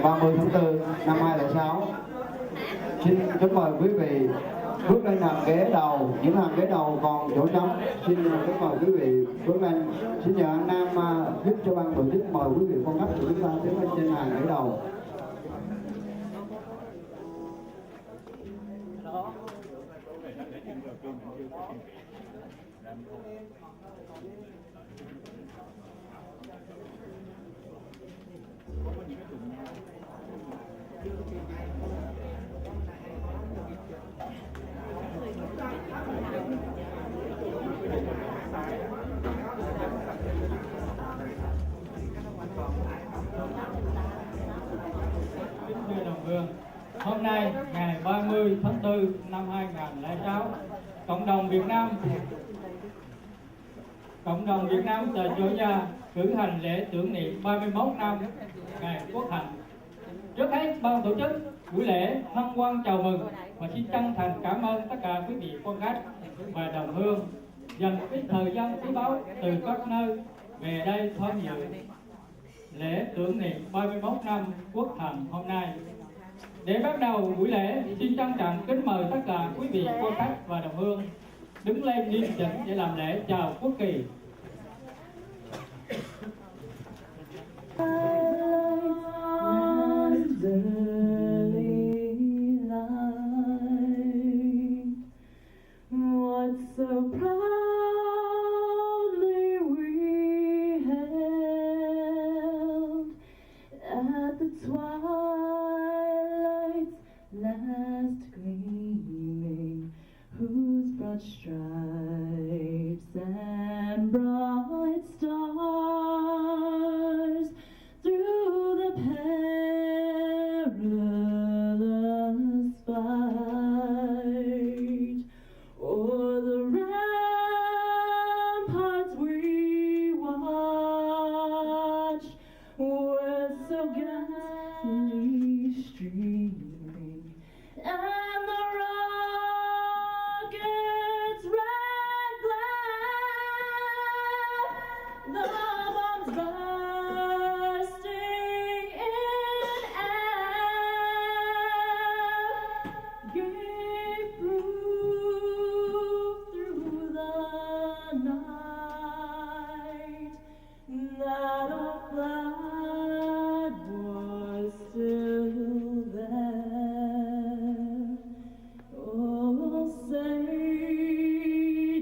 30 tháng 4 năm 2006. Xin kính mời quý vị bước lên hàng ghế đầu, những hàng ghế đầu còn chỗ trống. Xin kính mời quý vị bước lên. Xin nhờ anh Nam giúp cho ban tổ chức mời quý vị con khách của chúng ta tiến lên trên hàng ghế đầu. Hôm nay ngày 30 tháng 4 năm 2006, Cộng đồng Việt Nam tại Georgia cử hành lễ tưởng niệm 31 năm ngày Quốc hạnh. Trước hết, ban tổ chức buổi lễ hân hoan chào mừng và xin chân thành cảm ơn tất cả quý vị quan khách và đồng hương dành ít thời gian quý báu từ các nơi về đây tham dự lễ tưởng niệm 31 năm Quốc hạnh hôm nay. Để bắt đầu buổi lễ, xin trân trọng kính mời tất cả quý vị quan khách và đồng hương đứng lên nghiêm chỉnh để làm lễ chào quốc kỳ. Last gleaming, whose broad stripes and bright stars through the perilous fight o'er the ramparts we watched were so gallantly streaming, and the rocket's red glare, the bombs bursting in air, gave proof through the night that our flag was still there. Oh, say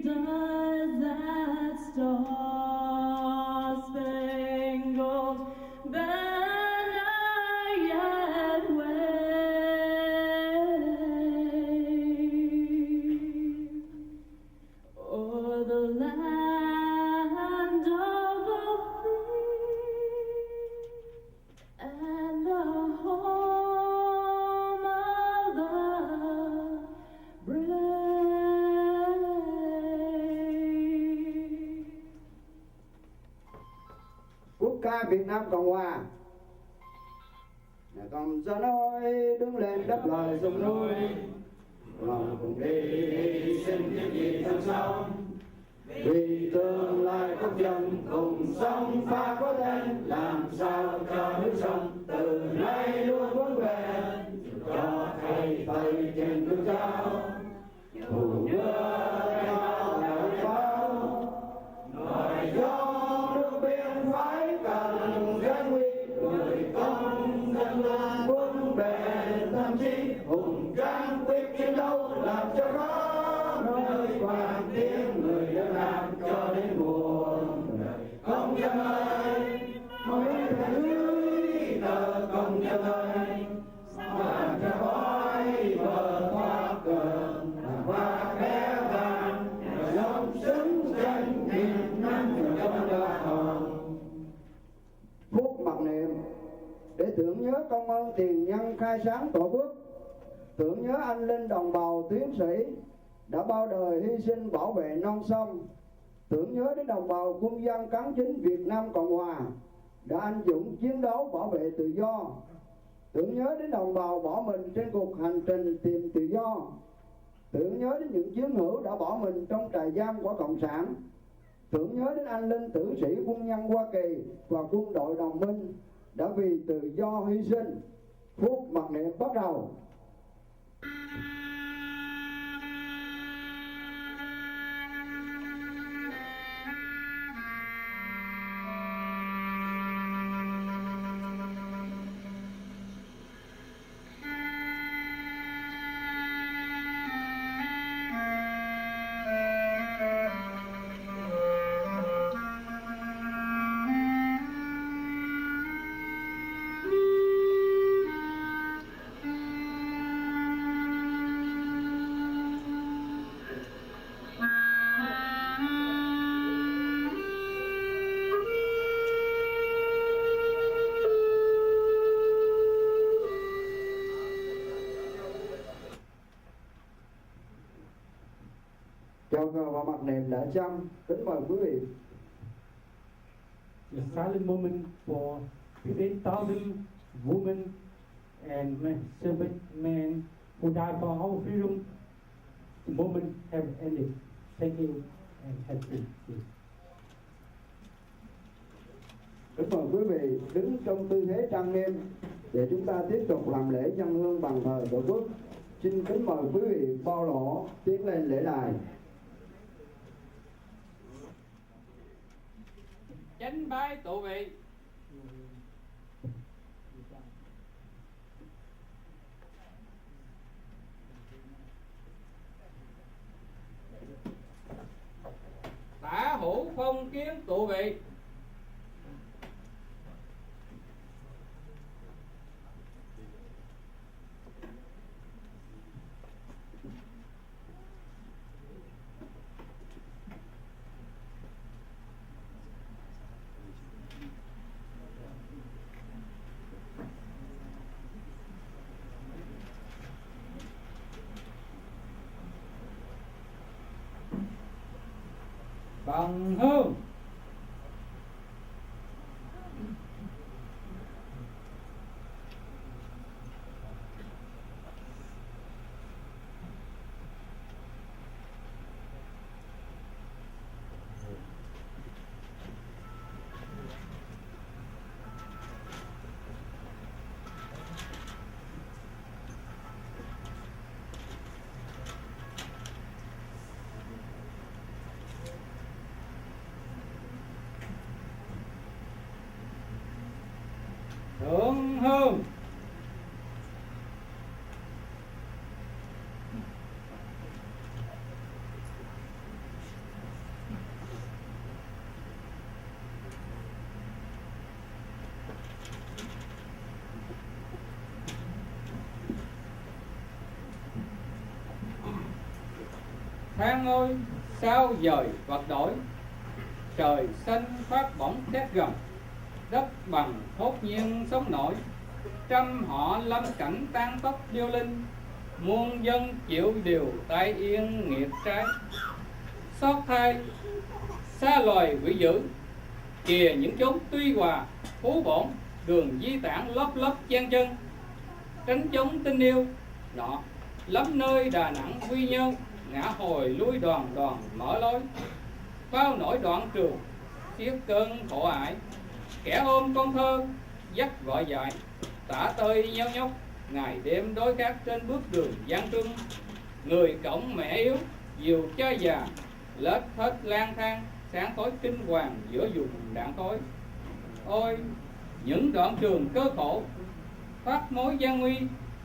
does that star-spangled banner yet wave o'er the land of the free and the home of the brave? Quốc ca Việt Nam Cộng Hòa. Nhà Cộng dân ơi, đứng lên đáp lời sông núi, lòng cùng đi xin những gì thân sống, vì tương lai quốc dân cùng sống pha có tên, làm sao cho nước sông từ nay luôn vững bền, cho thầy thầy trên cương giáo thủ mưa theo đạo pháo, nói gió nước biên phái cần gian nguy, người công dân luôn vững bền tâm trí, hùng tráng quyết chiến đấu làm cho có nơi hoàng tiếng người đã làm cho đến muôn đời. Công dân ơi, mỗi thầy lưới tờ công dân ơi, làm cho khói bờ thoát cơn hoa bé vàng, lòng xứng danh nghìn năm trong đời hồng. Phút mặc niệm để tưởng nhớ công ơn tiền nhân khai sáng tổ quốc, tưởng nhớ anh linh đồng bào tiến sĩ đã bao đời hy sinh bảo vệ non sông, tưởng nhớ đến đồng bào quân dân cán chính Việt Nam Cộng Hòa đã anh dũng chiến đấu bảo vệ tự do, tưởng nhớ đến đồng bào bỏ mình trên cuộc hành trình tìm tự do, tưởng nhớ đến những chiến hữu đã bỏ mình trong trại giam của Cộng sản, tưởng nhớ đến anh linh tử sĩ quân nhân Hoa Kỳ và quân đội đồng minh đã vì tự do hy sinh. Phút mặc niệm bắt đầu. Chào cờ và mặc niệm đã chăm. Kính mời quý vị. A silent moment for 58,000 women and men who died for our freedom. The moment have ended. Thank you and happy. Kính mời quý vị đứng trong tư thế trang nghiêm để chúng ta tiếp tục làm lễ dâng hương bằng thờ Tổ quốc. Xin kính mời quý vị bao lỗ tiến lên lễ đài. Chánh bái tụ vị. Tả hữu phong kiến tụ vị. Bằng hương. Thượng hương. Tháng ơi sao dời vật đổi, trời xanh phát bóng thét gầm, đất bằng thốt nhiên sống nổi. Trăm họ lâm cảnh tan tóc điêu linh, muôn dân chịu điều tai yên nghiệt trái. Xót thay xa loài quỷ dữ, kìa những chốn tuy hòa phú bổn, đường di tản lấp lấp chen chân. Tránh chống tình yêu nọ lắm nơi Đà Nẵng Quy Nhơn, ngã hồi lui đoàn đoàn mở lối. Bao nỗi đoạn trường xiết cơn khổ ải, kẻ ôm con thơ dắt gọi dại. Tả tơi nheo nhóc ngày đêm đối khát trên bước đường gian truân. Người cổng mẹ yếu diều cha già, lết hết lang thang sáng tối kinh hoàng giữa vùng đạn tối. Ôi những đoạn trường cơ khổ thoát mối gian nguy,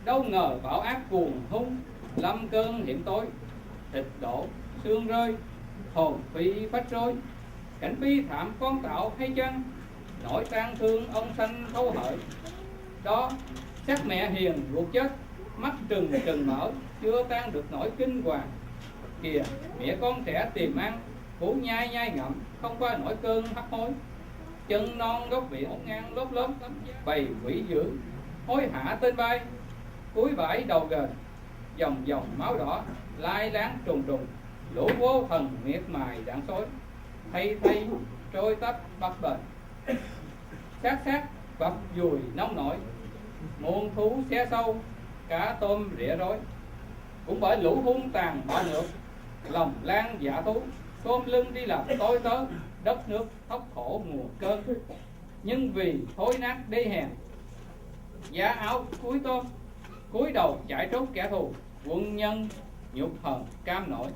đâu ngờ bão ác cuồng hung lâm cơn hiểm tối. Thịt đổ xương rơi hồn phi phách rối, cảnh bi thảm con tạo hay chăng, nỗi tang thương ông sanh thấu hởi. Đó xác mẹ hiền ruột chết, mắt trừng trừng mở chưa tan được nỗi kinh hoàng. Kìa mẹ con trẻ tìm ăn củ nhai nhai ngậm, không qua nỗi cơn hấp hối. Chân non gốc biển ngang lốp lốp, bầy quỷ dữ hối hả tên bay. Cuối bãi đầu gền dòng dòng máu đỏ lai láng trùng trùng, lũ vô thần miệt mài đạn xối. Thay thay trôi tấp bắp bền, xác xác bập dùi nông nổi. Muôn thú xé sâu, cá tôm rỉa rối, cũng bởi lũ hung tàn bạo ngược. Lòng lan dạ thú, tôm lưng đi làm tôi tớ, đất nước thóc khổ mùa cơn. nhưng vì thối nát đê hèn. Giá áo cúi tôm, cúi đầu chạy trốn kẻ thù, quân nhân nhục hờn cam nổi.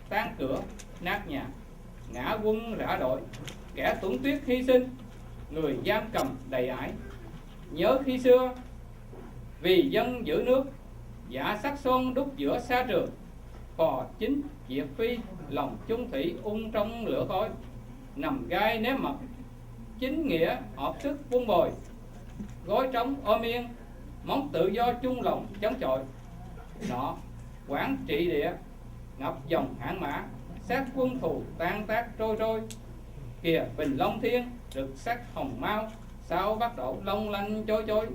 Tan cửa nát nhà, ngã quân rã đội, kẻ tuấn tuyết hy sinh, người giam cầm đầy ải. Nhớ khi xưa vì dân giữ nước, giả sắc son đúc giữa xa trường. Phò chính diệt phi, lòng chung thủy ung trong lửa khói. Nằm gai ném mật, chính nghĩa hợp sức vun bồi. Gói trống ôm yên, móng tự do chung lòng chống chọi. Nọ quản trị địa, ngập dòng hãn mã, sát quân thù tan tác trôi trôi. Kìa bình long thiên, rực sắc hồng mau, sao bắt đầu long lanh chối chối.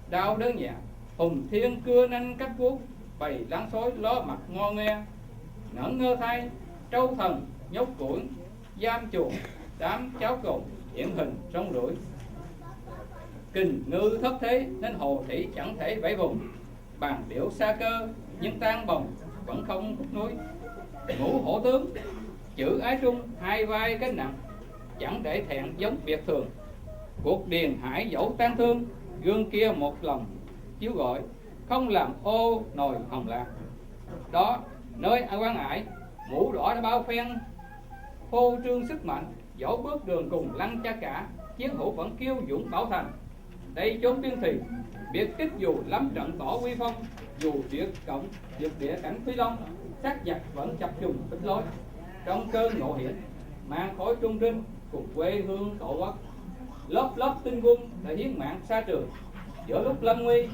Đau đớn nhẹ, hùng thiên cưa nanh cắt vuốt, bầy láng xối ló mặt ngo nghe. Ngẩn ngơ thay, trâu thần nhốt củi, giam chuồng đám cháu cồn hiện hình trong rủi. Kình ngư thất thế nên hồ thủy chẳng thể vẫy vùng. Bàn điểu xa cơ nhưng tan bồng vẫn không khúc núi. Ngũ hổ tướng chữ ái trung hai vai gánh nặng, chẳng để thẹn giống việc thường. Cuộc điền hải dẫu tan thương, gương kia một lòng chiếu gọi, không làm ô nồi hồng lạc. Đó nơi quan ải, mũ đỏ đã bao phen phô trương sức mạnh, dẫu bước đường cùng lăng cha cả, chiến hữu vẫn kiêu dũng bảo thành. Đây chốn biên thùy, biệt kích dù lắm trận tỏ uy phong, dù tuyệt địa cảnh Phi Long, sát giặc vẫn chập trùng bích lối. Trong cơn ngộ hiểm, mang khói trung trinh cùng quê hương tổ quốc. Lớp lớp tinh quân đã hiến mạng xa trường, giữa lúc lâm nguy,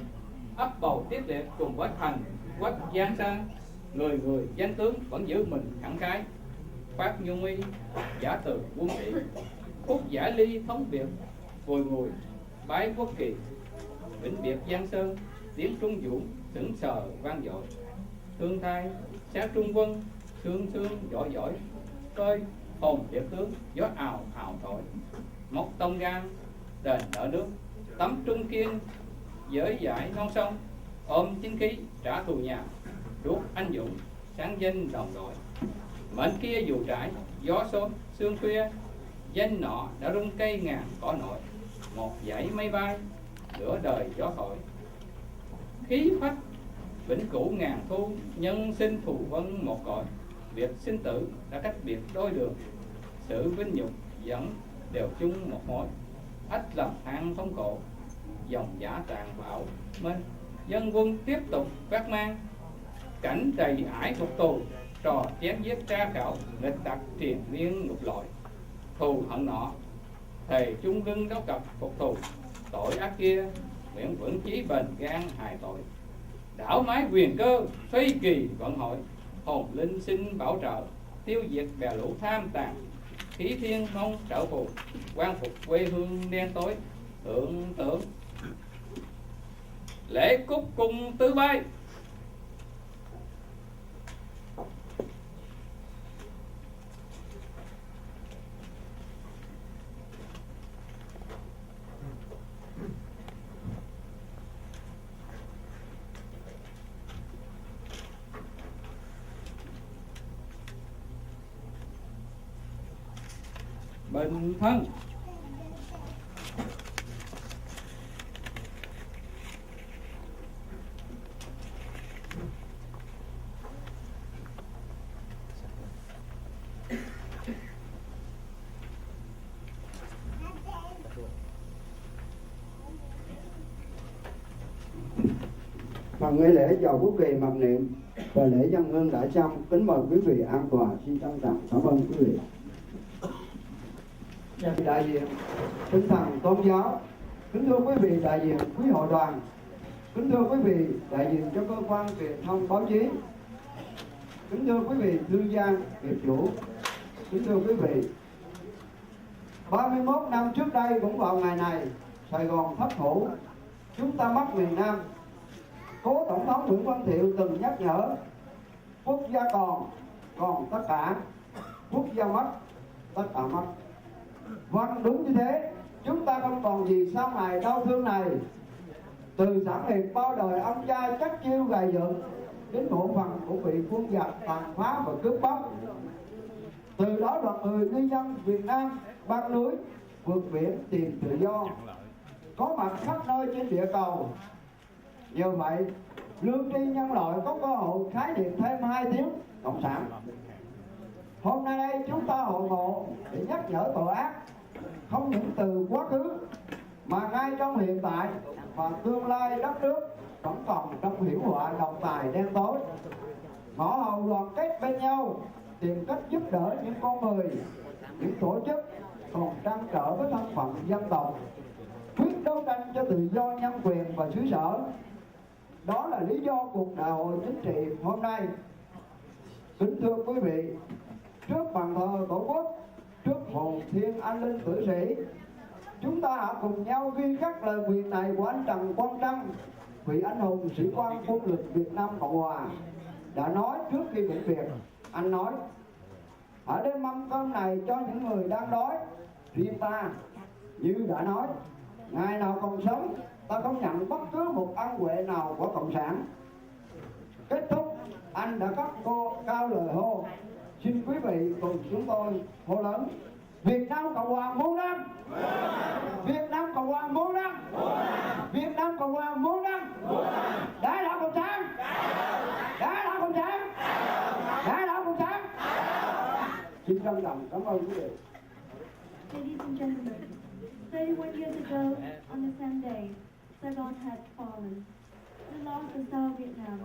ấp bầu tiếp liệt cùng với thành quách giang sang. Người người danh tướng vẫn giữ mình khẳng khái, phát nhu nguy giả từ quân trị. Phúc giải ly thống biệt, vùi ngùi bái quốc kỳ. Vĩnh biệt Giang Sơn, tiếng trung vũ sững sờ vang dội. Thương thai sát trung quân, sương sương giỏi giỏi. Khơi hồn điệp tướng, gió ào ào thổi. Móc tông gan, đền đỡ nước, tấm trung kiên giới giải non sông. Ôm chính khí trả thù nhà, đuốc anh dũng sáng danh đồng đội. Mệnh kia dù trải gió sốt sương khuya, danh nọ đã rung cây ngàn cỏ nội. Một dãy mây bay, lửa đời gió thổi. Khí phách vĩnh cửu ngàn thu, nhân sinh thù vân một cõi. Việc sinh tử đã cách biệt đôi đường, sự vinh nhục vẫn đều chung một mối. Ách lầm than thống khổ, dòng giả tàn bạo mênh. Dân quân tiếp tục vác mang, cảnh đầy ải phục tù. Trò chém giết tra khảo, nghịch tặc triền miên ngục lội. Thù hận nọ thề chung lưng đấu cặp phục thù. Tội ác kia nguyện vững chí bền gan hài tội. Đảo mái quyền cơ xoay kỳ vận hội, hồn linh xin bảo trợ, tiêu diệt bè lũ tham tàn. Khí thiên mong trợ phù, quan phục quê hương đen tối. Tưởng tưởng lễ cúc cùng tứ bái. Bình thân. Phần nghi lễ chào quốc kỳ mặc niệm và lễ dân hương đã xong, kính mời quý vị an tọa. Xin trân trọng cảm ơn quý vị. Đại diện tinh thần tôn giáo, kính thưa quý vị đại diện quý hội đoàn, kính thưa quý vị đại diện cho cơ quan truyền thông báo chí, kính thưa quý vị thương gia nghiệp chủ, kính thưa quý vị, 31 năm trước đây cũng vào ngày này, Sài Gòn thất thủ, chúng ta mất miền Nam. Cố Tổng thống Nguyễn Văn Thiệu từng nhắc nhở, quốc gia còn tất cả, quốc gia mất, tất cả mất. Vâng, đúng như thế, chúng ta không còn gì sau ngày đau thương này. Từ sản nghiệp bao đời ông cha chắc chiêu gầy dựng, đến bộ phận của vị quân giặc tàn phá và cướp bóc. Từ đó đoàn người ngư dân Việt Nam băng núi vượt biển tìm tự do, có mặt khắp nơi trên địa cầu. Như vậy, lương tri nhân loại có cơ hội khái niệm thêm 2 tiếng cộng sản. Hôm nay đây chúng ta hội ngộ để nhắc nhở tội ác không những từ quá khứ mà ngay trong hiện tại và tương lai đất nước vẫn còn trong hiểm họa độc tài đen tối. Ngõ hầu đoàn kết bên nhau, tìm cách giúp đỡ những con người, những tổ chức còn trăn trở với thân phận dân tộc, quyết đấu tranh cho tự do, nhân quyền và xứ sở. Đó là lý do cuộc đại hội chính trị hôm nay. Kính thưa quý vị, trước bàn thờ Tổ quốc, trước hồn thiên anh linh tử sĩ, chúng ta hãy cùng nhau ghi khắc lời nguyện này của anh Trần Quang Trân, vị anh hùng sĩ quan quân lực Việt Nam Cộng Hòa, đã nói trước khi nghỉ việc. Anh nói: hãy đem mâm cơm này cho những người đang đói. Riêng ta, như đã nói, ngày nào còn sống, ta không nhận bất cứ một ân huệ nào của Cộng sản. Kết thúc, anh đã cất cao lời hô. Xin quý vị cùng chúng tôi hô lớn: Việt Nam Cộng Hòa muôn năm! Việt Nam Cộng Hòa muôn năm! Việt Nam Cộng Hòa muôn năm! Đại đạo Cộng sản! Đại đạo Cộng sản! Đại đạo Cộng sản! Xin trân trọng cảm ơn quý vị. Ladies and gentlemen, 31 years ago, on the same day, Saigon had fallen. We lost the South Vietnam.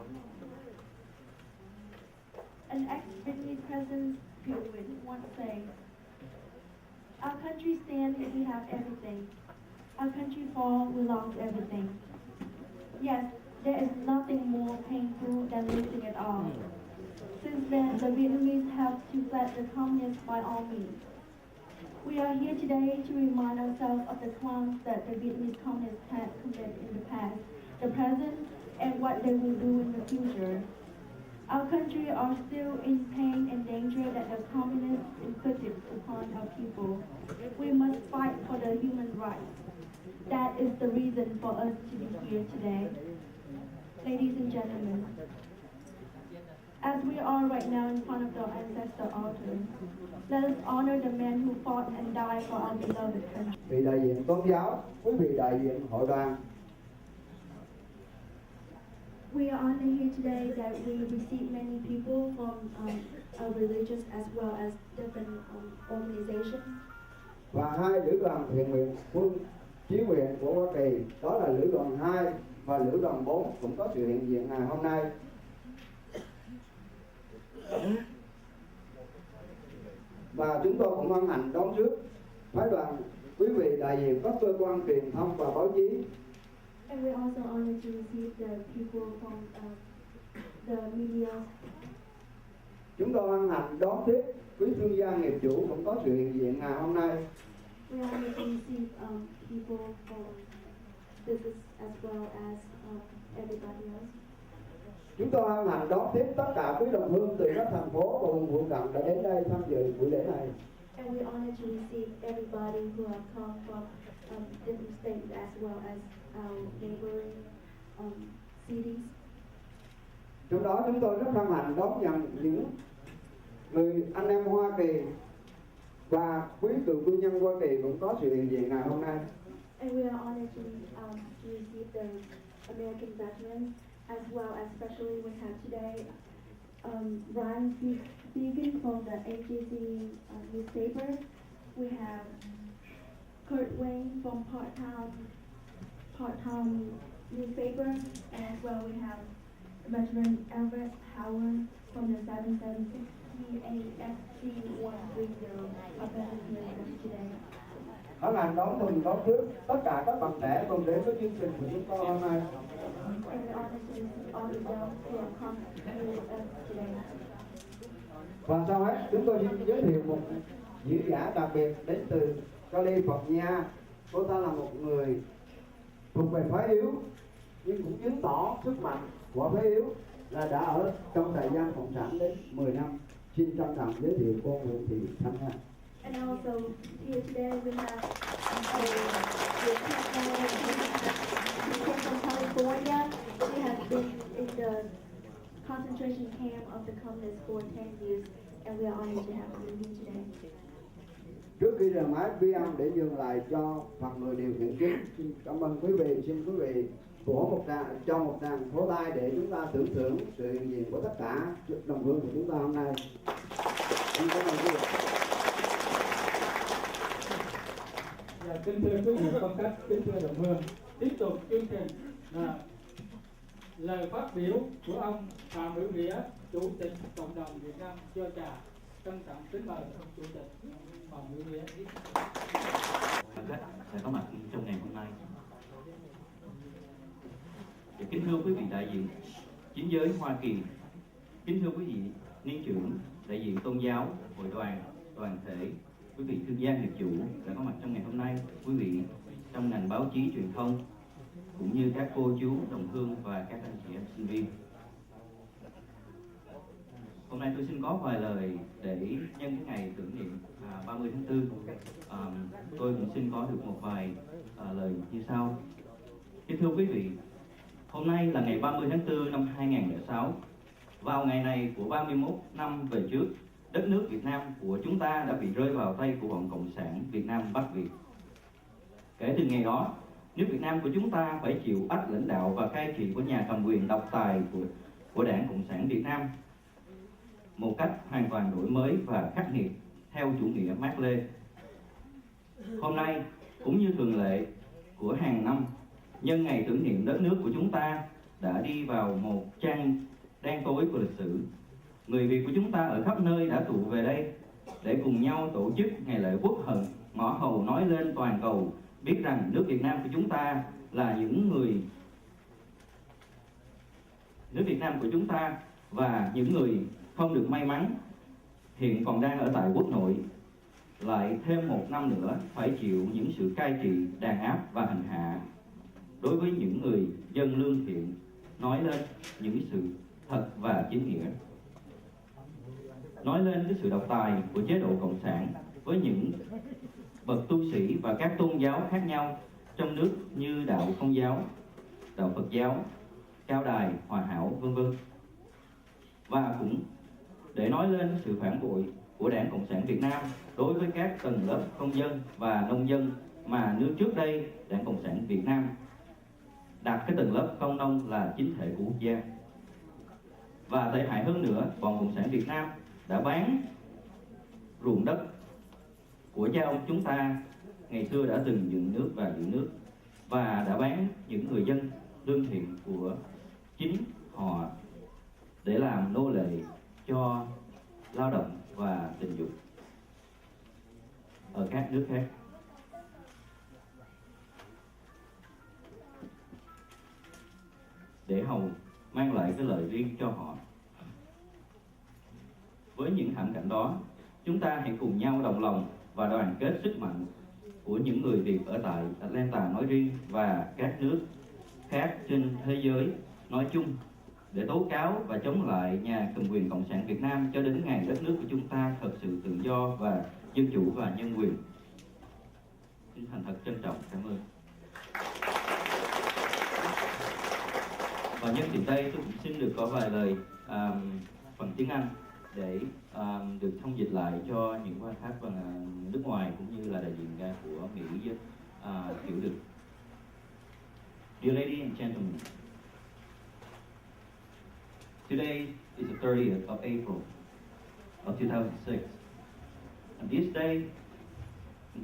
An ex-Vietnamese president, Thiệu Nguyễn, once said, "Our country stands, we have everything. Our country fall, we lost everything." Yes, there is nothing more painful than losing it all. Since then, the Vietnamese have to fight the communists by all means. We are here today to remind ourselves of the crimes that the Vietnamese communists had committed in the past, the present, and what they will do in the future. Our country are still in pain and danger that the communists inflicted upon our people. We must fight for the human rights. That is the reason for us to be here today. Ladies and gentlemen, as we are right now in front of the ancestor altar, let us honor the men who fought and died for our beloved country. Vị đại diện tôn giáo, quý vị đại diện hội đoàn, We are honored here today that we receive many people from our religious as well as different organizations. và 2 lữ đoàn thiện nguyện quân chí nguyện của Hoa Kỳ, đó là lữ đoàn 2 và lữ đoàn 4 cũng có sự hiện diện ngày hôm nay. Và chúng tôi cũng hân hạnh đón trước phái đoàn quý vị đại diện các cơ quan truyền thông và báo chí. And we're also honored to receive the people from the media. Chúng tôi hân hạnh đón tiếp quý thương gia nghiệp chủ cũng có sự hiện diện ngày hôm nay. We're honored to receive people from business as well as everybody else. Chúng tôi hân hạnh đón tiếp tất cả quý đồng hương từ các thành phố và vùng phụ cận đã đến đây tham dự buổi lễ này. And we're honored to receive everybody who have come from different states as well as our neighboring cities. Trong đó chúng tôi rất hân hạnh đón nhận những người anh em Hoa Kỳ và quý cựu quân nhân Hoa Kỳ cũng có sự hiện diện ngày hôm nay. And we are honored to receive the American veterans as well as especially we have today Ryan Began from the AJC newspaper. We have Kurt Wayne from part-time newspaper, and as well we have veteran Everett Howard from the 776 AFC 130 up here today. Hân hạnh đón trước tất cả các bạn trẻ cùng đến với chương trình của chúng tôi hôm nay. And we're honored to receive all the young who have come with us today. Và sau hết chúng tôi xin giới thiệu một diễn giả đặc biệt đến từ California. Cô ta là một người thuộc về phái yếu nhưng cũng chứng tỏ sức mạnh của phái yếu là đã ở trong trại giam cộng sản đến 10 năm. Xin trân trọng giới thiệu cô Nguyễn Thị Thanh Nga. And also here today we have she came from California. She has been in the concentration camp of the communists for 10 years, and we are honored to have her here today. Trước khi rời máy ghi âm để dừng lại cho phần người điều khiển chính, xin cảm ơn quý vị. Xin quý vị của cho một tràng vỗ tay để chúng ta tưởng thưởng sự hiện diện của tất cả đồng hương của chúng ta hôm nay. Xin cảm ơn quý vị. Kính thưa quý vị quan khách, kính thưa đồng hương, tiếp tục chương trình là lời phát biểu của ông Phạm Hữu Nghĩa, Chủ tịch Cộng đồng Việt Nam Do Trà. Trân trọng kính mời ông Chủ tịch Phạm Hữu Nghĩa. Quan khách sẽ có mặt trong ngày hôm nay. Và kính thưa quý vị đại diện chính giới Hoa Kỳ, kính thưa quý vị niên trưởng, đại diện tôn giáo, hội đoàn, đoàn thể, quý vị thương gia nghiệp chủ đã có mặt trong ngày hôm nay, quý vị trong ngành báo chí truyền thông, cũng như các cô chú đồng hương và các anh chị em sinh viên. Hôm nay tôi xin có vài lời để nhân cái ngày tưởng niệm 30 tháng 4. Tôi cũng xin có được một vài lời như sau. Kính thưa quý vị, hôm nay là ngày 30 tháng 4 năm 2006. Vào ngày này của 31 năm về trước, đất nước Việt Nam của chúng ta đã bị rơi vào tay của bọn Cộng sản Việt Nam Bắc Việt. Kể từ ngày đó, nước Việt Nam của chúng ta phải chịu ách lãnh đạo và cai trị của nhà cầm quyền độc tài của Đảng Cộng sản Việt Nam một cách hoàn toàn đổi mới và khắc nghiệt theo chủ nghĩa Mác Lê. Hôm nay, cũng như thường lệ của hàng năm, nhân ngày tưởng niệm đất nước của chúng ta đã đi vào một trang đen tối của lịch sử, người Việt của chúng ta ở khắp nơi đã tụ về đây để cùng nhau tổ chức ngày lễ quốc hận, ngõ hầu nói lên toàn cầu biết rằng nước Việt Nam của chúng ta là nước Việt Nam của chúng ta và những người không được may mắn hiện còn đang ở tại quốc nội lại thêm một năm nữa phải chịu những sự cai trị, đàn áp và hành hạ đối với những người dân lương thiện, nói lên những sự thật và chính nghĩa, nói lên cái sự độc tài của chế độ cộng sản với những bậc tu sĩ và các tôn giáo khác nhau trong nước như đạo Công giáo, đạo Phật giáo, Cao Đài, Hòa Hảo, vân vân. Và cũng để nói lên sự phản bội của Đảng Cộng sản Việt Nam đối với các tầng lớp công dân và nông dân mà nước trước đây Đảng Cộng sản Việt Nam đặt cái tầng lớp công nông là chính thể của quốc gia. Và tệ hại hơn nữa, bọn Cộng sản Việt Nam đã bán ruộng đất của cha ông chúng ta ngày xưa đã từng dựng nước và giữ nước, và đã bán những người dân lương thiện của chính họ để làm nô lệ cho lao động và tình dục ở các nước khác. Để hầu mang lại cái lợi riêng cho họ. Với những thảm cảnh đó, chúng ta hãy cùng nhau đồng lòng và đoàn kết sức mạnh của những người Việt ở tại Atlanta nói riêng và các nước khác trên thế giới nói chung để tố cáo và chống lại nhà cầm quyền Cộng sản Việt Nam cho đến ngày đất nước của chúng ta thật sự tự do và dân chủ và nhân quyền. Xin thành thật trân trọng cảm ơn. Và nhân dịp đây tôi cũng xin được có vài lời phần tiếng Anh để được thông dịch lại cho những quan khách bằng nước ngoài cũng như là đại diện của Mỹ hiểu được. Dear ladies and gentlemen, today is the 30th of April of 2006, and this day,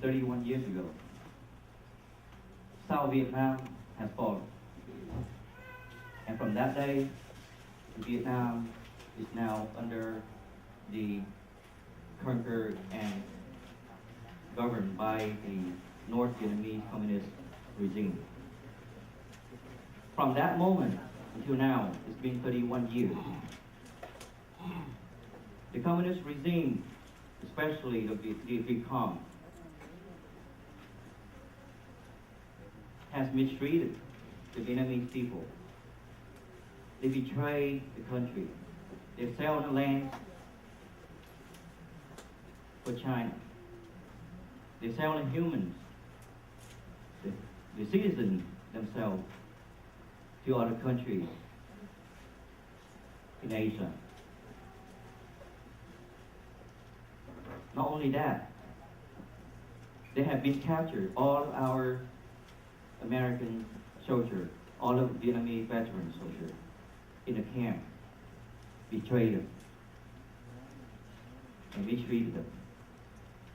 31 years ago, South Vietnam has fallen. And from that day, Vietnam is now under the conquered and governed by the North Vietnamese Communist regime. From that moment until now, it's been 31 years. The communist regime, especially the Vietcong, has mistreated the Vietnamese people. They betray the country. They sell the land for China. They sell the humans, the citizens themselves, to other countries in Asia. Not only that, they have been captured, all of our American soldiers, all of Vietnamese veteran soldiers in the camp, betrayed them, and mistreated them,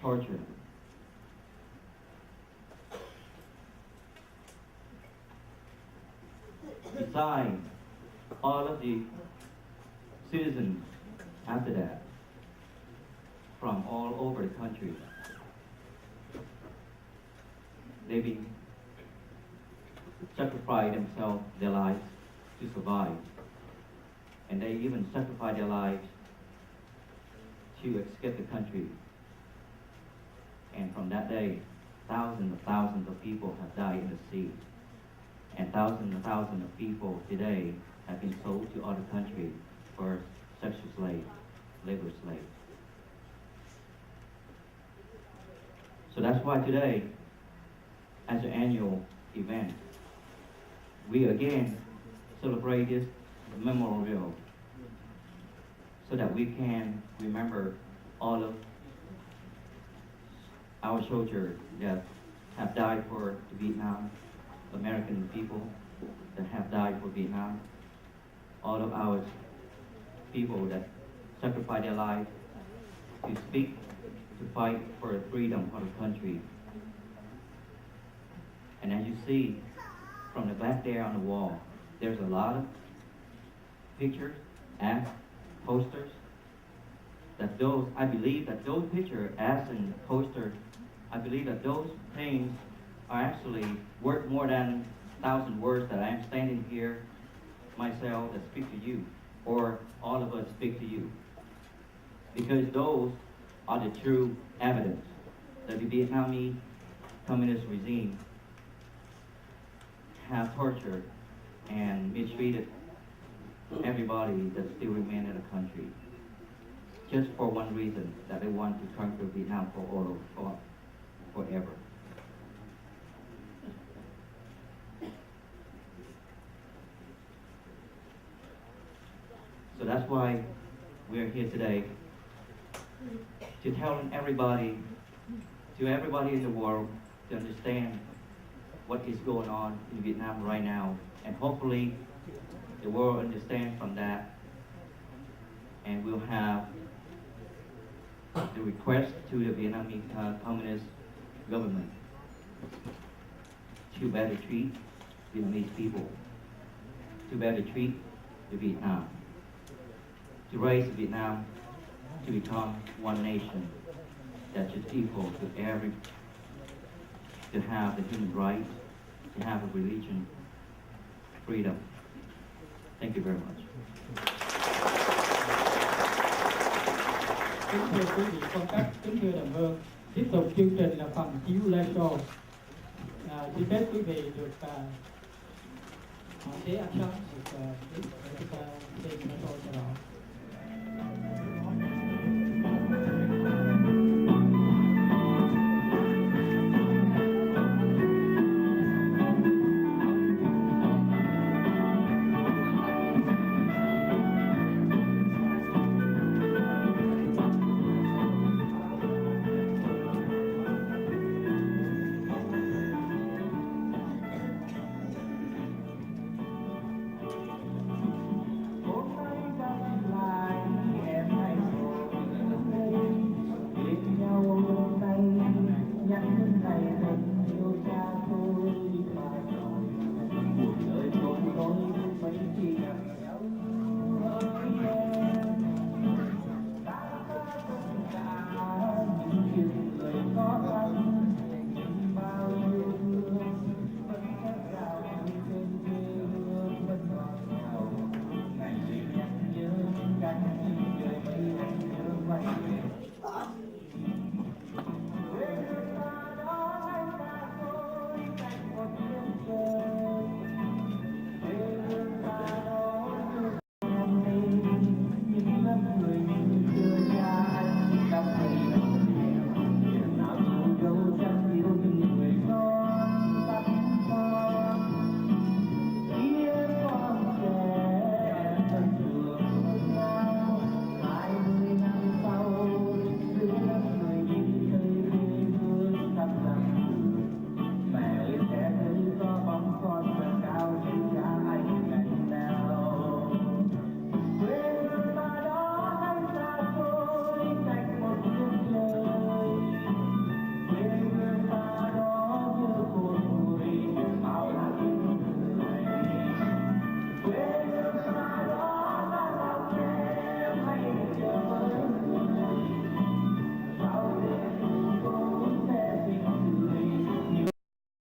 tortured them. Besides, all of the citizens after that, from all over the country, they've been sacrificed themselves, their lives to survive. And they even sacrificed their lives to escape the country. And from that day, thousands of people have died in the sea. And thousands of people today have been sold to other countries for sexual slaves, labor slaves. So that's why today, as an annual event, we again celebrate this memorial so that we can remember all of our soldiers that have died for the Vietnam, American people that have died for Vietnam, all of our people that sacrificed their lives to speak, to fight for the freedom of the country. And as you see from the back there on the wall, there's a lot of pictures, acts, posters, that those, I believe that those pictures, acts, and posters, I believe that those things are actually worth more than 1,000 words that I am standing here myself that speak to you, or all of us speak to you. Because those are the true evidence that the Vietnamese communist regime have tortured and mistreated everybody that still remain in the country, just for one reason, that they want to conquer Vietnam forever. So that's why we're here today, to tell everybody, to everybody in the world, to understand what is going on in Vietnam right now, and hopefully the world understands from that, and we'll have the request to the Vietnamese Communist government to better treat Vietnamese people, to better treat the Vietnam, to raise Vietnam to become one nation that is equal to every, to have the human rights, to have a religion, freedom. Thank you very much. Kính thưa quý vị con các, kính thưa đồng hương, tiếp tục chương trình là phần chiếu live show. Xin phép quý vị được hạn chế ánh sáng, được để chúng ta xem live show cho rõ.